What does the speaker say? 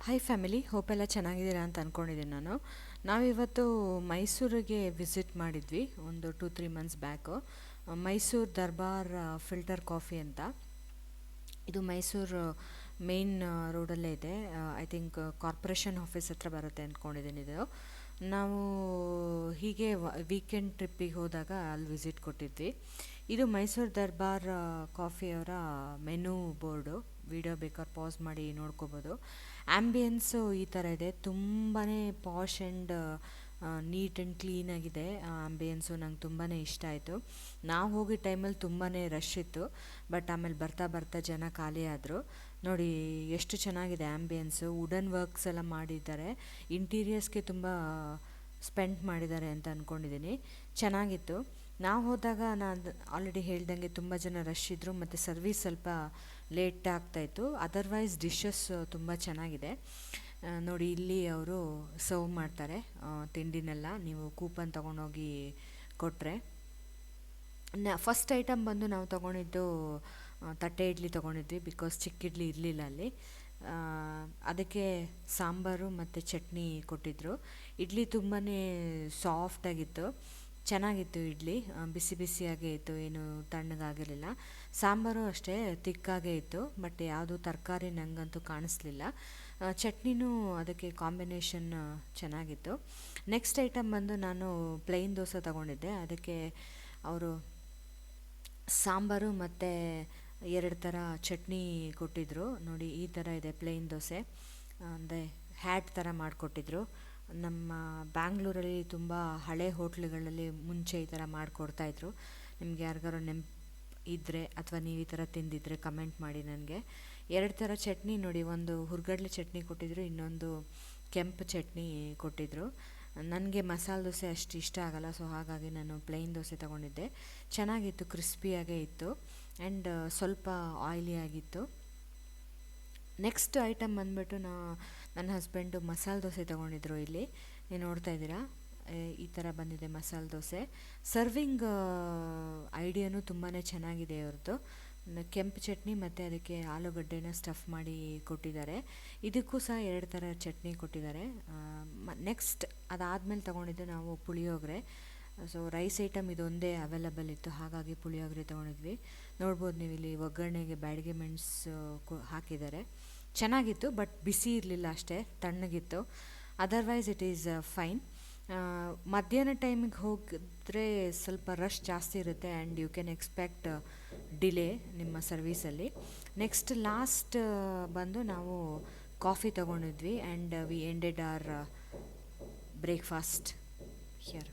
Hi family, hope ಎಲ್ಲ ಚೆನ್ನಾಗಿದ್ದೀರಾ ಅಂತ ಅಂದ್ಕೊಂಡಿದ್ದೀನಿ ನಾನು. ನಾವಿವತ್ತು ಮೈಸೂರಿಗೆ ವಿಸಿಟ್ ಮಾಡಿದ್ವಿ ಒಂದು 2-3 ಮಂತ್ಸ್ ಬ್ಯಾಕು. ಮೈಸೂರು ದರ್ಬಾರ್ ಫಿಲ್ಟರ್ ಕಾಫಿ ಅಂತ. ಇದು ಮೈಸೂರು ಮೇನ್ ರೋಡಲ್ಲೇ ಇದೆ. ಐ ಥಿಂಕ್ ಕಾರ್ಪೊರೇಷನ್ ಆಫೀಸ್ ಹತ್ರ ಬರುತ್ತೆ ಅಂದ್ಕೊಂಡಿದ್ದೀನಿ ಇದು. ನಾವು ಹೀಗೆ ವೀಕೆಂಡ್ ಟ್ರಿಪ್ಪಿಗೆ ಹೋದಾಗ ಅಲ್ಲಿ ವಿಸಿಟ್ ಕೊಟ್ಟಿದ್ವಿ. ಇದು ಮೈಸೂರು ದರ್ಬಾರ್ ಕಾಫಿಯವರ ಮೆನು ಬೋರ್ಡು. ವಿಡಿಯೋ ಬೇಕಾದ್ರೆ ಪಾಸ್ ಮಾಡಿ ನೋಡ್ಕೋಬೋದು. ಆ್ಯಂಬಿಯನ್ಸು ಈ ಥರ ಇದೆ, ತುಂಬಾ ಪಾಶ್ ಆ್ಯಂಡ್ ನೀಟ್ ಆ್ಯಂಡ್ ಕ್ಲೀನಾಗಿದೆ. ಆ್ಯಂಬಿಯನ್ಸು ನಂಗೆ ತುಂಬಾ ಇಷ್ಟ ಆಯಿತು. ನಾವು ಹೋಗಿದ್ದ ಟೈಮಲ್ಲಿ ತುಂಬಾ ರಶ್ ಇತ್ತು, ಬಟ್ ಆಮೇಲೆ ಬರ್ತಾ ಬರ್ತಾ ಜನ ಖಾಲಿ ಆದರು. ನೋಡಿ ಎಷ್ಟು ಚೆನ್ನಾಗಿದೆ ಆ್ಯಂಬಿಯನ್ಸು. ವುಡನ್ ವರ್ಕ್ಸ್ ಎಲ್ಲ ಮಾಡಿದ್ದಾರೆ, ಇಂಟೀರಿಯರ್ಸ್ಗೆ ತುಂಬ ಸ್ಪೆಂಡ್ ಮಾಡಿದ್ದಾರೆ ಅಂತ ಅಂದ್ಕೊಂಡಿದ್ದೀನಿ. ಚೆನ್ನಾಗಿತ್ತು. ನಾವು ಹೋದಾಗ ನಾನು ಆಲ್ರೆಡಿ ಹೇಳ್ದಂಗೆ ತುಂಬ ಜನ ರಶ್ ಇದ್ದರು ಮತ್ತು ಸರ್ವೀಸ್ ಸ್ವಲ್ಪ ಲೇಟ್ ಆಗ್ತಾಯಿತ್ತು. ಅದರ್ವೈಸ್ ಡಿಶಸ್ ತುಂಬ ಚೆನ್ನಾಗಿದೆ. ನೋಡಿ ಇಲ್ಲಿ ಅವರು ಸರ್ವ್ ಮಾಡ್ತಾರೆ ತಿಂಡಿನೆಲ್ಲ. ನೀವು ಕೂಪನ್ ತೊಗೊಂಡೋಗಿ ಕೊಟ್ಟರೆ. ಫಸ್ಟ್ ಐಟಮ್ ಬಂದು ನಾವು ತೊಗೊಂಡಿದ್ದು ತಟ್ಟೆ ಇಡ್ಲಿ ತೊಗೊಂಡಿದ್ವಿ, ಬಿಕಾಸ್ ಚಿಕ್ಕ ಇಡ್ಲಿ ಇರಲಿಲ್ಲ ಅಲ್ಲಿ. ಅದಕ್ಕೆ ಸಾಂಬಾರು ಮತ್ತು ಚಟ್ನಿ ಕೊಟ್ಟಿದ್ದರು. ಇಡ್ಲಿ ತುಂಬಾ ಸಾಫ್ಟಾಗಿತ್ತು, ಚೆನ್ನಾಗಿತ್ತು ಇಡ್ಲಿ. ಬಿಸಿ ಬಿಸಿಯಾಗೇ ಇತ್ತು, ಏನು ತಣ್ಣಗಾಗಿರಲಿಲ್ಲ. ಸಾಂಬಾರು ಅಷ್ಟೇ ತಿಕ್ಕಾಗೇ ಇತ್ತು, ಬಟ್ ಯಾವುದು ತರಕಾರಿ ನನಗಂತೂ ಕಾಣಿಸ್ಲಿಲ್ಲ. ಚಟ್ನಿನೂ ಅದಕ್ಕೆ ಕಾಂಬಿನೇಷನ್ ಚೆನ್ನಾಗಿತ್ತು. ನೆಕ್ಸ್ಟ್ ಐಟಮ್ ಬಂದು ನಾನು ಪ್ಲೈನ್ ದೋಸೆ ತೊಗೊಂಡಿದ್ದೆ. ಅದಕ್ಕೆ ಅವರು ಸಾಂಬಾರು ಮತ್ತು 2 ಥರ ಚಟ್ನಿ ಕೊಟ್ಟಿದ್ದರು. ನೋಡಿ ಈ ಥರ ಇದೆ ಪ್ಲೈನ್ ದೋಸೆ, ಅಂದರೆ ಹ್ಯಾಟ್ ಥರ ಮಾಡಿಕೊಟ್ಟಿದ್ರು. ನಮ್ಮ ಬ್ಯಾಂಗ್ಳೂರಲ್ಲಿ ತುಂಬ ಹಳೆ ಹೋಟ್ಲುಗಳಲ್ಲಿ ಮುಂಚೆ ಈ ಥರ ಮಾಡಿಕೊಡ್ತಾಯಿದ್ರು. ನಿಮ್ಗೆ ಯಾರಿಗಾರು ನೆನಪು ಇದ್ದರೆ ಅಥವಾ ನೀವು ಈ ಥರ ತಿಂದಿದ್ರೆ ಕಮೆಂಟ್ ಮಾಡಿ ನನಗೆ. 2 ಥರ ಚಟ್ನಿ ನೋಡಿ, ಒಂದು ಹುರ್ಗಡ್ಲೆ ಚಟ್ನಿ ಕೊಟ್ಟಿದ್ದರು, ಇನ್ನೊಂದು ಕೆಂಪು ಚಟ್ನಿ ಕೊಟ್ಟಿದ್ದರು. ನನಗೆ ಮಸಾಲೆ ದೋಸೆ ಅಷ್ಟು ಇಷ್ಟ ಆಗಲ್ಲ, ಸೊ ಹಾಗಾಗಿ ನಾನು ಪ್ಲೈನ್ ದೋಸೆ ತೊಗೊಂಡಿದ್ದೆ. ಚೆನ್ನಾಗಿತ್ತು, ಕ್ರಿಸ್ಪಿಯಾಗೇ ಇತ್ತು ಆ್ಯಂಡ್ ಸ್ವಲ್ಪ ಆಯಿಲಿ ಆಗಿತ್ತು. ನೆಕ್ಸ್ಟ್ ಐಟಮ್ ಬಂದುಬಿಟ್ಟು ನನ್ನ ಹಸ್ಬೆಂಡು ಮಸಾಲೆ ದೋಸೆ ತೊಗೊಂಡಿದ್ರು. ಇಲ್ಲಿ ನೀವು ನೋಡ್ತಾ ಇದ್ದೀರಾ, ಈ ಥರ ಬಂದಿದೆ ಮಸಾಲೆ ದೋಸೆ. ಸರ್ವಿಂಗ್ ಐಡಿಯಾನು ತುಂಬಾ ಚೆನ್ನಾಗಿದೆ ಅವ್ರದ್ದು. ಕೆಂಪು ಚಟ್ನಿ ಮತ್ತು ಅದಕ್ಕೆ ಆಲೂಗಡ್ಡೆನ ಸ್ಟಫ್ ಮಾಡಿ ಕೊಟ್ಟಿದ್ದಾರೆ. ಇದಕ್ಕೂ ಸಹ 2 ಥರ ಚಟ್ನಿ ಕೊಟ್ಟಿದ್ದಾರೆ. ನೆಕ್ಸ್ಟ್ ಅದಾದಮೇಲೆ ತೊಗೊಂಡಿದ್ದು ನಾವು ಪುಳಿಯೋಗರೆ. ಸೊ ರೈಸ್ ಐಟಮ್ ಇದೊಂದೇ ಅವೈಲಬಲ್ ಇತ್ತು, ಹಾಗಾಗಿ ಪುಳಿಯೋಗರೆ ತೊಗೊಂಡಿದ್ವಿ. ನೋಡ್ಬೋದು ನೀವು ಇಲ್ಲಿ ಒಗ್ಗರಣೆಗೆ ಬ್ಯಾಡಗೆ ಮೆಣಸು ಹಾಕಿದ್ದಾರೆ. ಚೆನ್ನಾಗಿತ್ತು, ಬಟ್ ಬಿಸಿ ಇರಲಿಲ್ಲ, ಅಷ್ಟೇ ತಣ್ಣಗಿತ್ತು. Otherwise it is fine. ಮಧ್ಯಾಹ್ನ ಟೈಮಿಗೆ ಹೋಗಿದ್ರೆ ಸ್ವಲ್ಪ ರಶ್ ಜಾಸ್ತಿ ಇರುತ್ತೆ and you can expect delay ನಿಮ್ಮ ಸರ್ವೀಸಲ್ಲಿ. ನೆಕ್ಸ್ಟ್ ಲಾಸ್ಟ್ ಬಂದು ನಾವು ಕಾಫಿ ತೊಗೊಂಡಿದ್ವಿ and we ended our breakfast here.